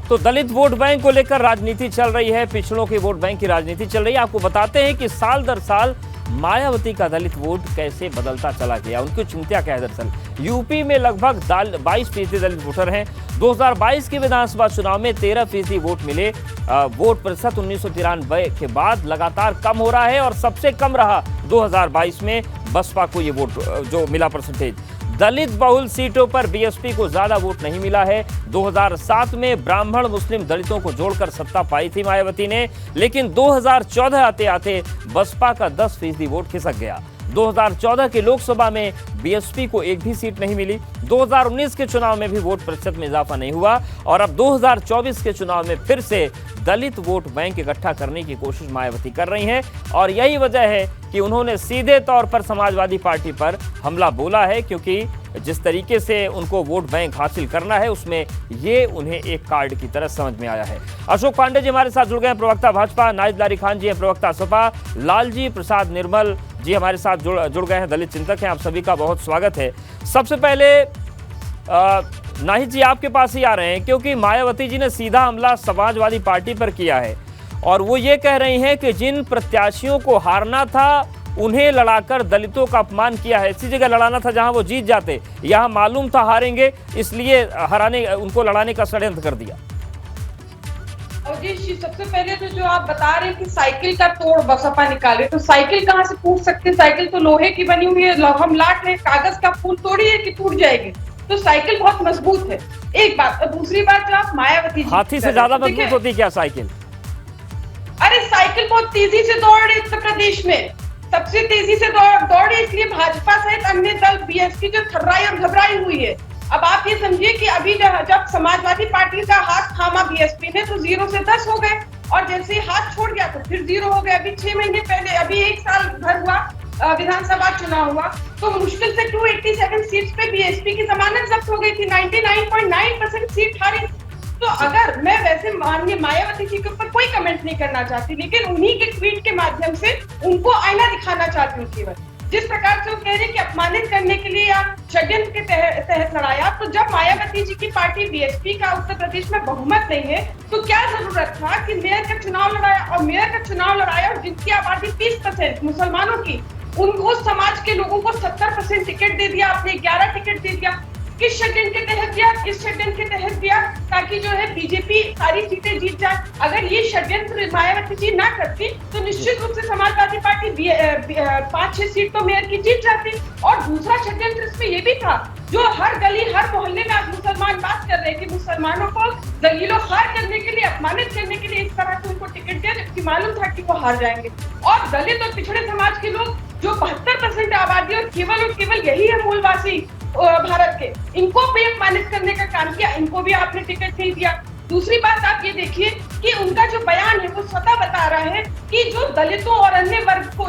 तो दलित vote bank को लेकर राजनीति चल रही है, पिछड़ों के वोट बैंक की राजनीति चल रही है। आपको बताते हैं कि साल दर साल मायावती का दलित वोट कैसे बदलता चला गया, उनकी चुनौतियां क्या है। दरअसल यूपी में लगभग 22% दलित वोटर हैं। 2022 के विधानसभा चुनाव में 13% वोट मिले। वोट प्रतिशत 1993 के बाद लगातार कम हो रहा है और सबसे कम रहा 2022 में बसपा को ये वोट जो मिला परसेंटेज। दलित बहुल सीटों पर बीएसपी को ज्यादा वोट नहीं मिला है। 2007 में ब्राह्मण मुस्लिम दलितों को जोड़कर सत्ता पाई थी मायावती ने, लेकिन 2014 आते आते बसपा का 10% वोट खिसक गया। 2014 के लोकसभा में बीएसपी को एक भी सीट नहीं मिली। 2019 के चुनाव में भी वोट प्रतिशत में इजाफा नहीं हुआ और अब 2024 के चुनाव में फिर से दलित वोट बैंक इकट्ठा करने की कोशिश मायावती कर रही हैं और यही वजह है कि उन्होंने सीधे तौर पर समाजवादी पार्टी पर हमला बोला है, क्योंकि जिस तरीके से उनको वोट बैंक हासिल करना है उसमें ये उन्हें एक कार्ड की तरह समझ में आया है। अशोक पांडे जी हमारे साथ जुड़ गए हैं, प्रवक्ता भाजपा। नाहिद लारी खान जी हैं, प्रवक्ता सपा। लालजी प्रसाद निर्मल जी हमारे साथ जुड़ गए हैं, दलित चिंतक हैं। आप सभी का बहुत स्वागत है। सबसे पहले नाहिद जी आपके पास ही आ रहे हैं, क्योंकि मायावती जी ने सीधा हमला समाजवादी पार्टी पर किया है और वो ये कह रही हैं कि जिन प्रत्याशियों को हारना था उन्हें लड़ाकर दलितों का अपमान किया है। ऐसी जगह लड़ाना था जहां वो जीत जाते, यहां मालूम था हारेंगे, इसलिए उनको लड़ाने का षड्यंत्र कर दिया। अवधेश जी, सबसे पहले तो जो आप बता रहे हैं कि साइकिल का तोड़ बसपा निकाले, तो साइकिल कहाँ से टूट सकती है? साइकिल तो लोहे की बनी हुई है, हम लाट रहे कागज का फूल तोड़ी है कि टूट जाएगी? तो साइकिल बहुत मजबूत है, एक बात। और दूसरी बात, जो आप मायावती जी हाथी से ज्यादा मजबूत होती क्या साइकिल? अरे साइकिल बहुत तेजी से दौड़ रही उत्तर प्रदेश में, सबसे तेजी से दौड़ी, इसलिए भाजपा सहित अन्य दल बीएसपी जो थर्राई और घबराई हुई है। अब आप ये समझिए कि अभी जब समाजवादी पार्टी का हाथ थामा बीएसपी ने तो 0 से 10 हो गए और जैसे ही हाथ छोड़ गया तो फिर 0 हो गया। अभी 6 महीने पहले, अभी 1 साल भर हुआ विधानसभा चुनाव हुआ तो मुश्किल से 287 सीट्स पे बीएसपी की जमानत जब्त हो गई थी। 99.9% सीट हारी। तो अगर मैं वैसे माननीय मायावती जी के ऊपर कोई कमेंट नहीं करना चाहती, लेकिन उन्हीं के ट्वीट के माध्यम से उनको आईना दिखाना चाहती हूँ केवल। जिस प्रकार से वो कह रहे हैं कि अपमानित करने के लिए या षड्यंत्र के तहत लड़ाया, तो जब मायावती जी की पार्टी बीएसपी का उत्तर प्रदेश में बहुमत नहीं है तो क्या जरूरत था कि मेयर का चुनाव लड़ाया? और मेयर का चुनाव लड़ाया और जिनकी आबादी 30% मुसलमानों की, उस समाज के लोगों को 70% टिकट दे दिया आपने, 11 टिकट दे दिया। किस षड्यंत्र के तहत दिया? इस षड्यंत्र के तहत दिया ताकि जो है बीजेपी सारी सीटें जीत जाए। अगर ये षड्यंत्र मायावती जी ना करती तो निश्चित रूप से समाजवादी पार्टी 5-6 सीट तो मेयर की जीत जाती। और दूसरा षड्यंत्र इसमें ये भी था, जो हर गली हर मोहल्ले में आज मुसलमान बात कर रहे हैं कि मुसलमानों को दलीलों खार करने के लिए, अपमानित करने के लिए इस तरह से उनको टिकट दिया, जबकि मालूम था कि वो हार जाएंगे। और दलित और पिछड़े समाज के लोग जो 72% आबादी और केवल यही है मूलवासी भारत के, इनको भी अपमानित करने का काम किया, इनको भी आपने टिकट नहीं दिया। दूसरी बात आप ये देखिए कि उनका जो बयान है वो स्वतः बता रहा है कि जो दलितों और अन्य वर्ग को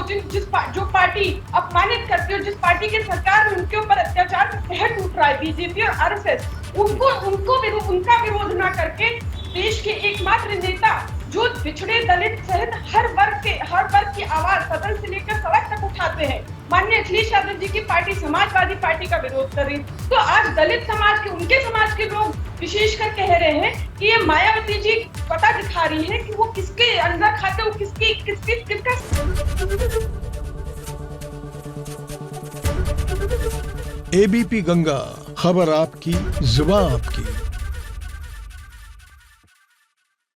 जो पार्टी अपमानित करती है और जिस पार्टी की सरकार में उनके ऊपर अत्याचार का कहर टूट रहा है, बीजेपी और आरएसएस, उनका विरोध न करके देश के एकमात्र नेता जो पिछड़े दलित सहित हर वर्ग की आवाज सदन से लेकर सड़क तक उठाते हैं, माननीय अखिलेश यादव जी की पार्टी समाजवादी पार्टी का विरोध कर रही। तो आज दलित समाज के, उनके समाज के लोग विशेषकर कह रहे हैं कि ये मायावती जी पता दिखा रही है कि वो किसके अंदर खाते, वो किसका। एबीपी गंगा, खबर आपकी, जुबान आपकी।